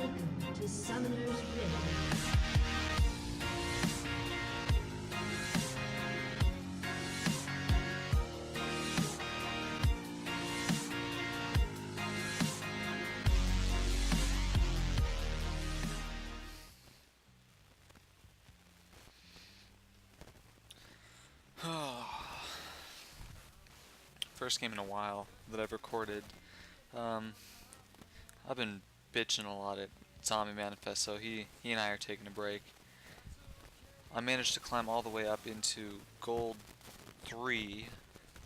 Welcome to Summoner's Rift. First game in a while that I've recorded. I've been bitching a lot at Zombie Manifest, so he and I are taking a break. I managed to climb all the way up into Gold 3.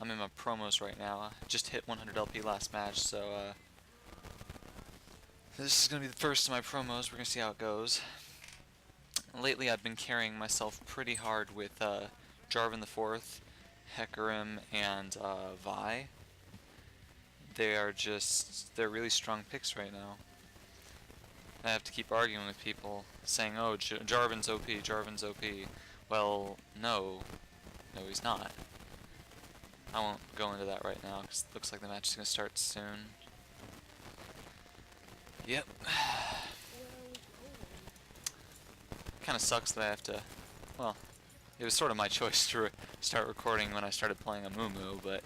I'm in my promos right now. I just hit 100 LP last match, so this is going to be the first of my promos. We're going to see how it goes. Lately I've been carrying myself pretty hard with Jarvan the Fourth, Hecarim, and Vi. They're really strong picks right now. I have to keep arguing with people saying, oh, Jarvan's OP, Jarvan's OP. Well, no, he's not. I won't go into that right now because it looks like the match is going to start soon. Yep. Kind of sucks that I have to, well, it was sort of my choice to start recording when I started playing Amumu, but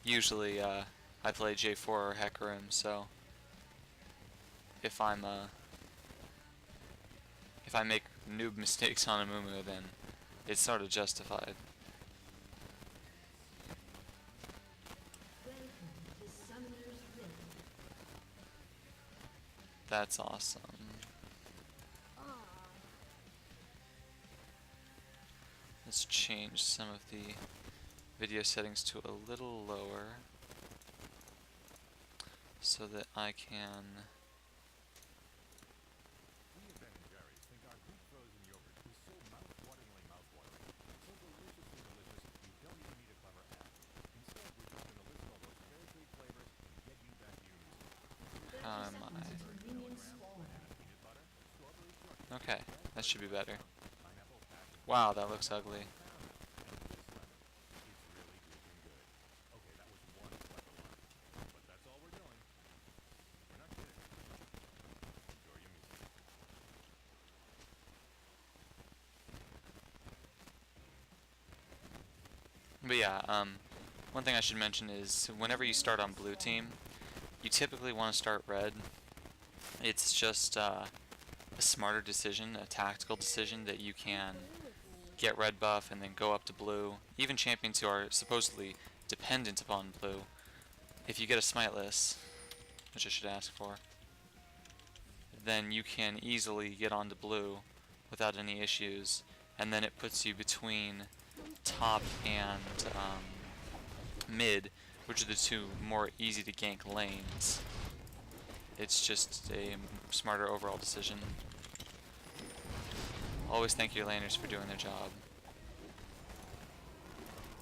usually I play J4 or Hecarim, so if I make noob mistakes on Amumu, then it's sort of justified. That's awesome. Let's change some of the video settings to a little lower so that I can how am I? Okay, that should be better. Wow, that looks ugly. But yeah, one thing I should mention is whenever you start on blue team, you typically want to start red. It's just a smarter decision, a tactical decision that you can get red buff and then go up to blue. Even champions who are supposedly dependent upon blue, if you get a smiteless, which I should ask for, then you can easily get onto blue without any issues, and then it puts you between top and mid, which are the two more easy to gank lanes. It's just a smarter overall decision. Always thank your laners for doing their job.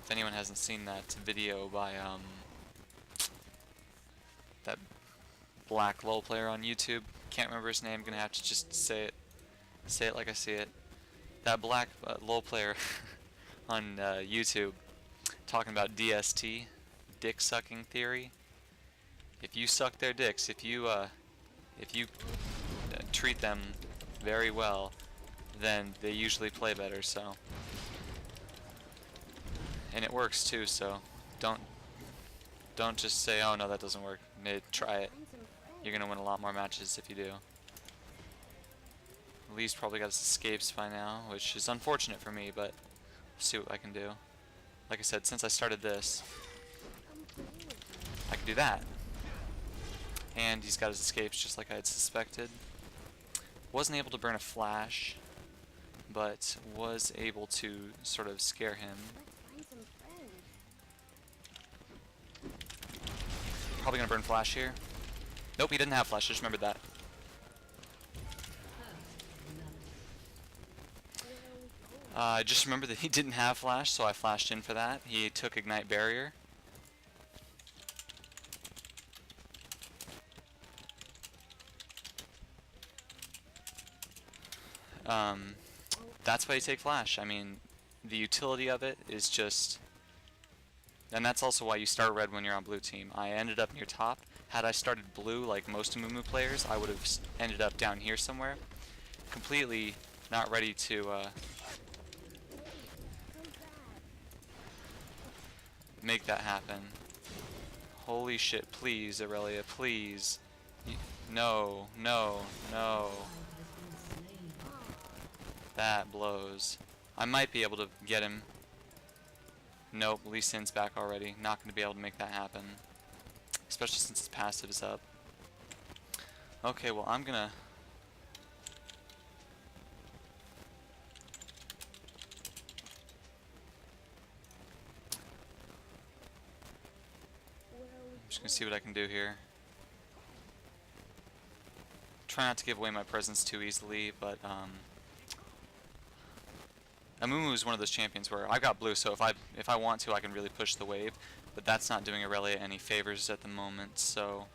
If anyone hasn't seen that video by that black LoL player on YouTube, can't remember his name, gonna have to just say it like I see it. That black LoL player on YouTube talking about DST, dick sucking theory. If you suck their dicks, if you treat them very well, then they usually play better. So, and it works too. So, don't just say, oh no, that doesn't work. Try it. You're gonna win a lot more matches if you do. Lee's probably got his escapes by now, which is unfortunate for me, but we'll see what I can do. Like I said, since I started this, I can do that. And he's got his escapes just like I had suspected. Wasn't able to burn a flash, but was able to sort of scare him. Probably gonna burn flash here. Nope, he didn't have flash, just remembered that. I just remembered that he didn't have flash, so I flashed in for that. He took ignite barrier. That's why you take flash. I mean, the utility of it is just, and that's also why you start red when you're on blue team. I ended up near top Had I started blue like most Amumu players, I would have ended up down here somewhere. Completely not ready to make that happen. Holy shit, please, Irelia, please. No, no, no. That blows. I might be able to get him. Nope, Lee Sin's back already. Not going to be able to make that happen. Especially since his passive is up. Okay, well, I'm gonna... I'm just gonna see what I can do here. Try not to give away my presence too easily, but Amumu is one of those champions where I got blue, so if I want to, I can really push the wave, but that's not doing Irelia any favors at the moment. So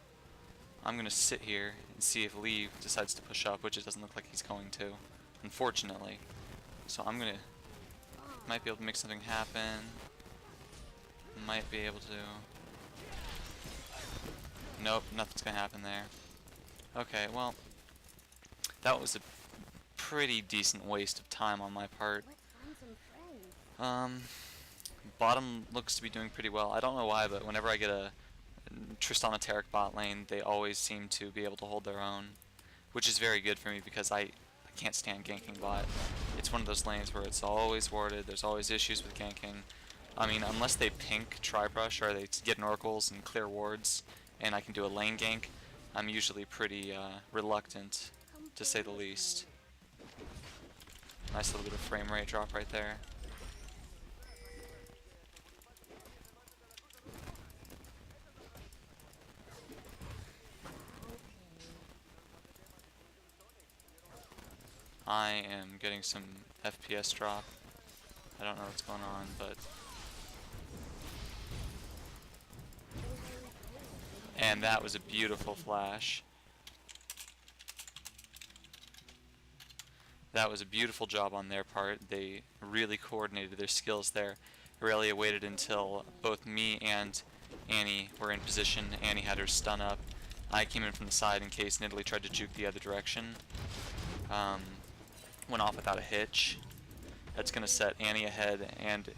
I'm gonna sit here and see if Lee decides to push up, which it doesn't look like he's going to, unfortunately. So I'm gonna might be able to make something happen. Might be able to. Nope, nothing's gonna happen there. Okay, well, that was a pretty decent waste of time on my part. Bottom looks to be doing pretty well. I don't know why, but whenever I get a Tristana Taric bot lane, they always seem to be able to hold their own, which is very good for me because I can't stand ganking bot. It's one of those lanes where it's always warded, there's always issues with ganking. I mean, unless they pink Tribrush or they get an Oracles and clear wards, and I can do a lane gank, I'm usually pretty reluctant, to say the least. Nice little bit of frame rate drop right there. I am getting some FPS drop. I don't know what's going on, but... And that was a beautiful flash. That was a beautiful job on their part. They really coordinated their skills there. Irelia waited until both me and Annie were in position. Annie had her stun up. I came in from the side in case Nidalee tried to juke the other direction. Went off without a hitch. That's going to set Annie ahead, and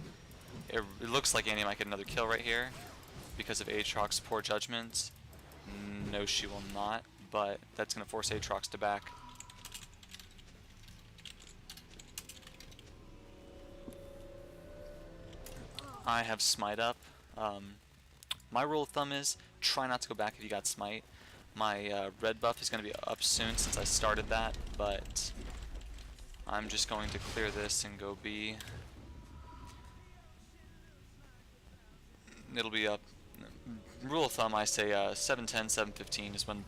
it looks like Annie might get another kill right here because of Aatrox's poor judgment. No, she will not, but that's going to force Aatrox to back. I have smite up. My rule of thumb is try not to go back if you got smite. My red buff is going to be up soon since I started that, but I'm just going to clear this and go B. It'll be up. Rule of thumb, I say 7:10, 7:15 is when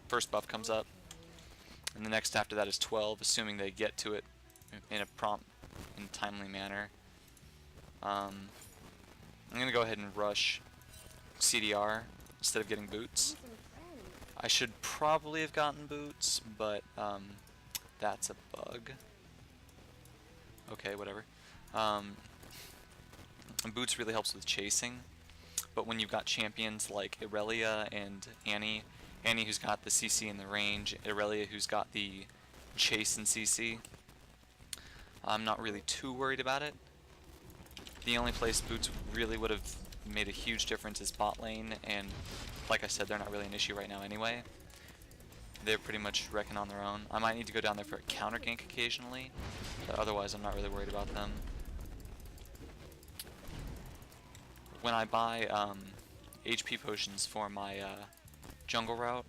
first buff comes up, and the next after that is 12, assuming they get to it in a prompt and timely manner. I'm gonna go ahead and rush CDR instead of getting boots. I should probably have gotten boots, but that's a bug. Okay, whatever. Boots really helps with chasing, but when you've got champions like Irelia and Annie who's got the CC and the range, Irelia who's got the chase and CC, I'm not really too worried about it. The only place boots really would have made a huge difference is bot lane, and like I said, they're not really an issue right now anyway. They're pretty much wrecking on their own. I might need to go down there for a counter gank occasionally, but otherwise I'm not really worried about them. When I buy HP potions for my jungle route,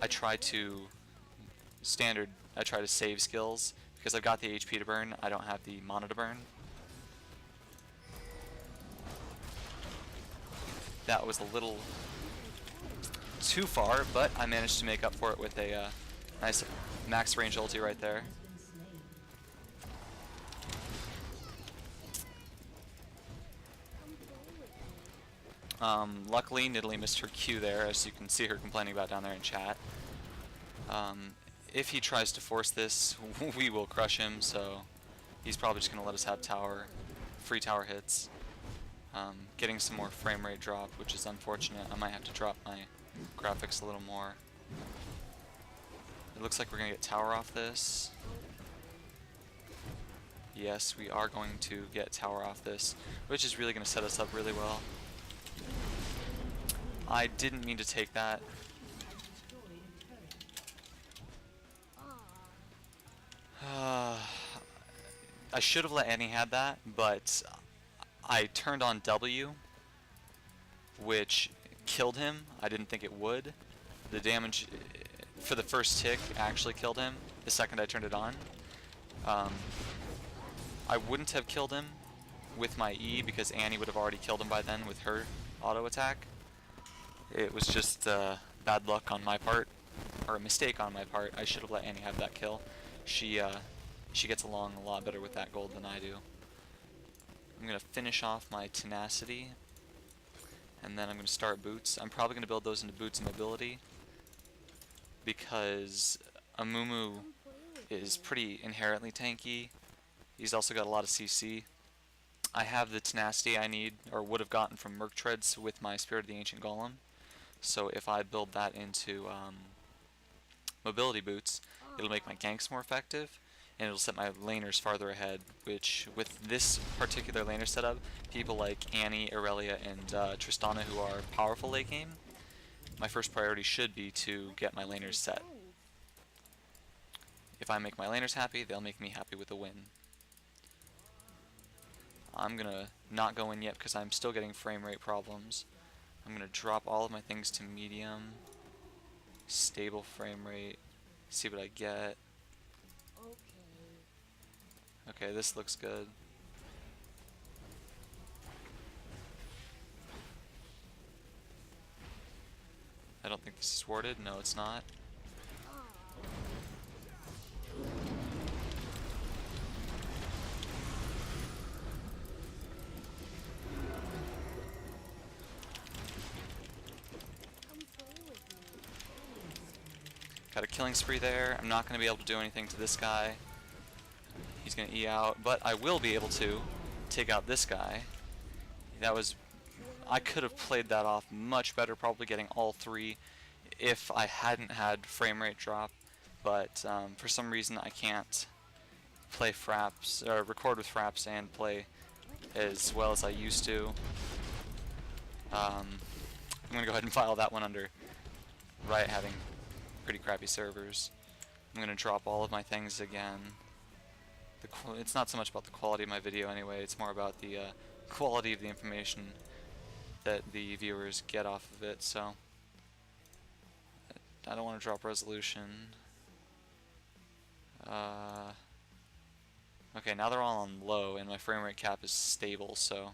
I try to save skills, because I've got the HP to burn, I don't have the mana to burn. That was a little too far, but I managed to make up for it with a nice max range ulti right there. Luckily, Nidalee missed her Q there, as you can see her complaining about down there in chat. If he tries to force this, we will crush him, so he's probably just going to let us have free tower hits. Getting some more frame rate drop, which is unfortunate. I might have to drop my graphics a little more. It looks like we're gonna get tower off this. Yes, we are going to get tower off this, which is really gonna set us up really well. I didn't mean to take that. I should have let Annie have that, but I turned on W, which killed him. I didn't think it would. The damage for the first tick actually killed him the second I turned it on. I wouldn't have killed him with my E because Annie would have already killed him by then with her auto attack. It was just bad luck on my part, or a mistake on my part. I should have let Annie have that kill. She gets along a lot better with that gold than I do. I'm going to finish off my tenacity, and then I'm going to start boots. I'm probably going to build those into boots and mobility, because Amumu is pretty inherently tanky. He's also got a lot of CC. I have the tenacity I need, or would have gotten from Merc Treads with my Spirit of the Ancient Golem. So if I build that into mobility boots, it'll make my ganks more effective, and it'll set my laners farther ahead, which with this particular laner setup, people like Annie, Irelia, and Tristana, who are powerful late game, my first priority should be to get my laners set. If I make my laners happy, they'll make me happy with a win. I'm gonna not go in yet because I'm still getting frame rate problems. I'm gonna drop all of my things to medium, stable frame rate, see what I get. Okay, this looks good. I don't think this is warded. No, it's not. Got a killing spree there. I'm not going to be able to do anything to this guy. He's going to E out, but I will be able to take out this guy. That was... I could have played that off much better, probably getting all three if I hadn't had frame rate drop, but for some reason I can't play fraps, or record with fraps and play as well as I used to. I'm going to go ahead and file that one under Riot having pretty crappy servers. I'm going to drop all of my things again. It's not so much about the quality of my video anyway, it's more about the quality of the information that the viewers get off of it, so I don't want to drop resolution. Okay, now they're all on low and my frame rate cap is stable, so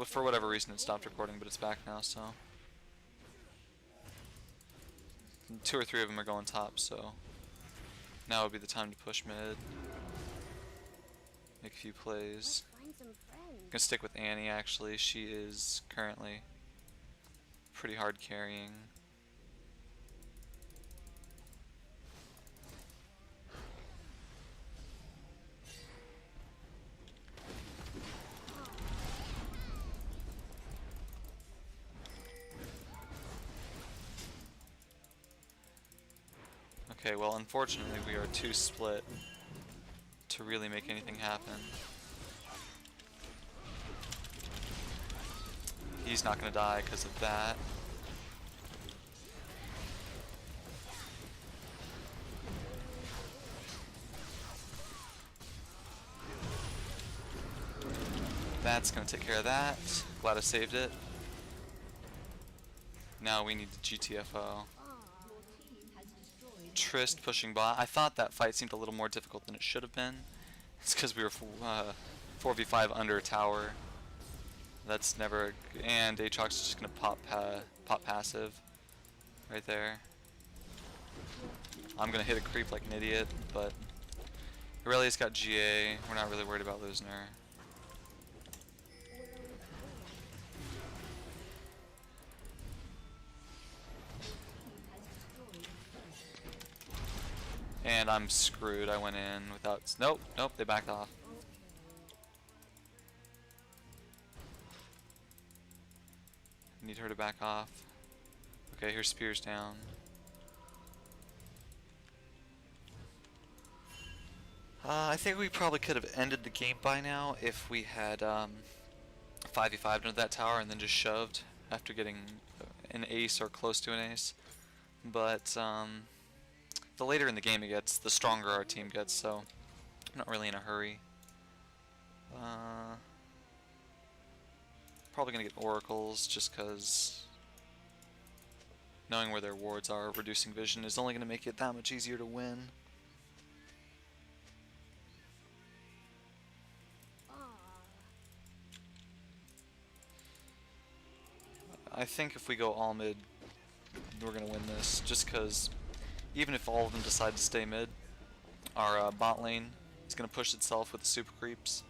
for whatever reason it stopped recording, but it's back now, so 2 or 3 of them are going top, so now would be the time to push mid, make a few plays. I'm gonna stick with Annie actually, she is currently pretty hard carrying. Okay, well unfortunately we are too split to really make anything happen. He's not gonna die because of that. That's gonna take care of that. Glad I saved it. Now we need the GTFO. Trist pushing bot. I thought that fight seemed a little more difficult than it should have been. It's because we were 4v5 under a tower. That's never... And Aatrox is just going to pop passive right there. I'm going to hit a creep like an idiot, but Irelia's got GA. We're not really worried about losing her. And I'm screwed. I went in without... Nope, nope, they backed off. Need her to back off. Okay, her spear's down. I think we probably could have ended the game by now if we had 5v5'd into that tower and then just shoved after getting an ace or close to an ace. But the later in the game it gets, the stronger our team gets, so I'm not really in a hurry. Probably gonna get oracles just because knowing where their wards are, reducing vision is only gonna make it that much easier to win. I think if we go all mid, we're gonna win this, just because even if all of them decide to stay mid, our bot lane is gonna push itself with the super creeps,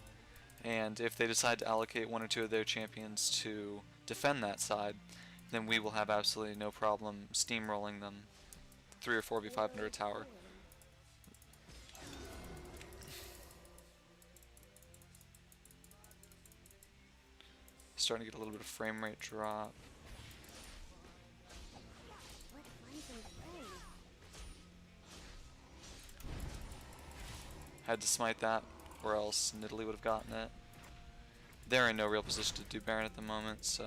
and if they decide to allocate one or two of their champions to defend that side, then we will have absolutely no problem steamrolling them 3 or 4v5 under a tower. Starting to get a little bit of frame rate drop. Had to smite that, or else Nidalee would have gotten it. They're in no real position to do Baron at the moment, so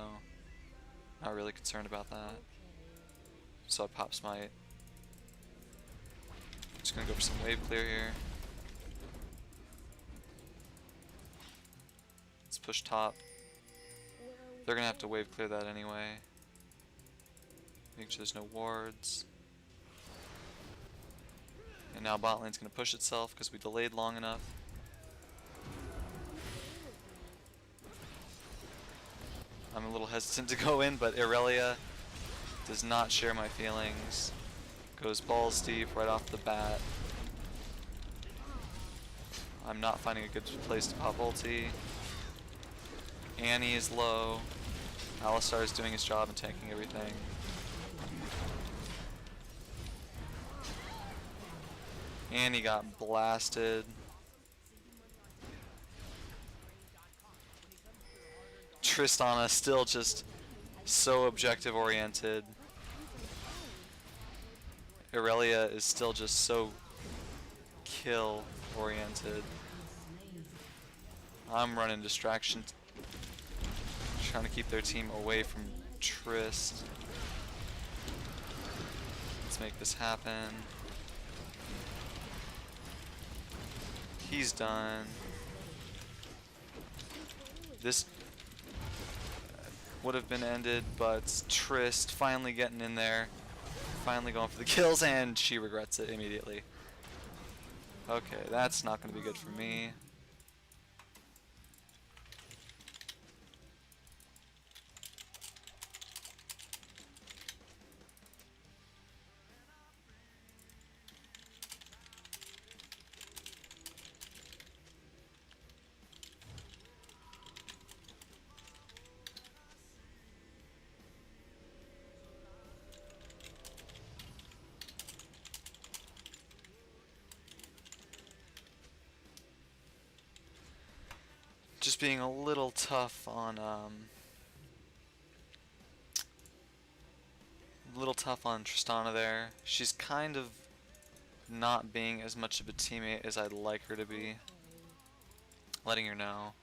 not really concerned about that. So I pop smite. Just gonna go for some wave clear here. Let's push top. They're gonna have to wave clear that anyway. Make sure there's no wards. And now bot lane's gonna push itself because we delayed long enough. I'm a little hesitant to go in, but Irelia does not share my feelings. Goes balls deep right off the bat. I'm not finding a good place to pop ulti. Annie is low. Alistar is doing his job and tanking everything. Annie got blasted. Tristana still just so objective oriented. Irelia is still just so kill oriented. I'm running distractions, trying to keep their team away from Trist. Let's make this happen. He's done. This would have been ended, but Trist finally getting in there, finally going for the kills, and she regrets it immediately. Okay, that's not going to be good for me. Just being a little tough on Tristana there. She's kind of not being as much of a teammate as I'd like her to be. Letting her know.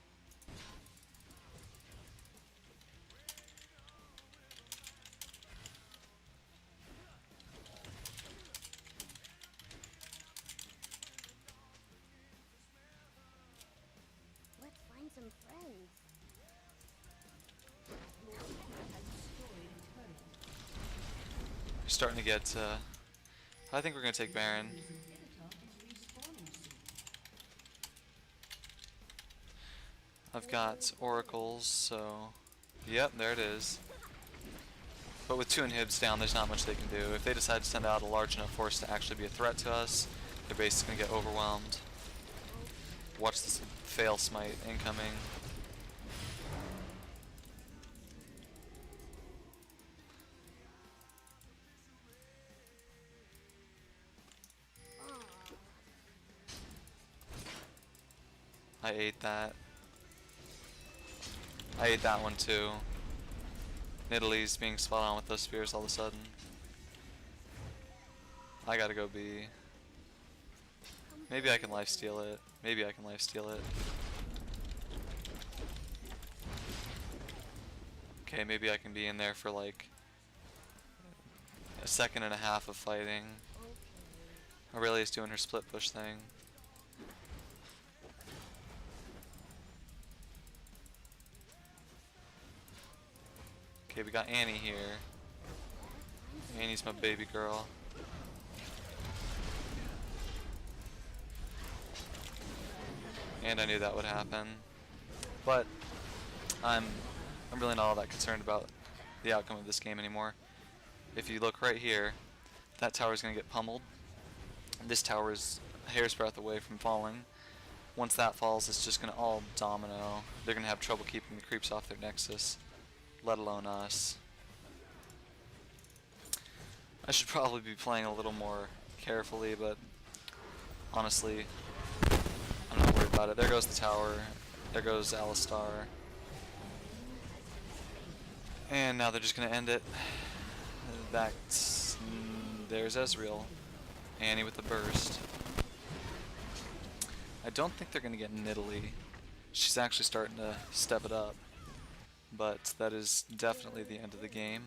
Some friends. We're starting to get, I think we're going to take Baron. I've got oracles, so, yep, there it is. But with 2 inhibs down, there's not much they can do. If they decide to send out a large enough force to actually be a threat to us, their base is going to get overwhelmed. Watch this fail smite incoming. I ate that. I ate that one too. Italy's being spot on with those spears all of a sudden. I gotta go B. Maybe I can lifesteal it. Maybe I can lifesteal it. Okay, maybe I can be in there for like a second and a half of fighting. Irelia's doing her split push thing. Okay, we got Annie here. Annie's my baby girl. And I knew that would happen. But I'm really not all that concerned about the outcome of this game anymore. If you look right here, that tower's gonna get pummeled. This tower is a hair's breadth away from falling. Once that falls, it's just gonna all domino. They're gonna have trouble keeping the creeps off their nexus, let alone us. I should probably be playing a little more carefully, but honestly, I'm not worried about it. There goes the tower. There goes Alistar. And now they're just gonna end it. There's Ezreal. Annie with the burst. I don't think they're gonna get Nidalee. She's actually starting to step it up. But that is definitely the end of the game.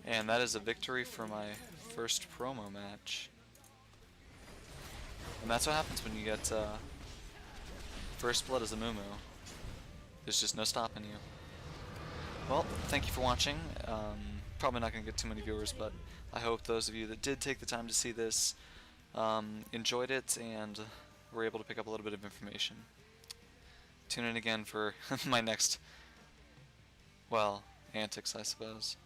And that is a victory for my first promo match. And that's what happens when you get first blood as a Amumu. There's just no stopping you. Well, thank you for watching. Probably not going to get too many viewers, but I hope those of you that did take the time to see this enjoyed it and were able to pick up a little bit of information. Tune in again for my next, well, antics, I suppose.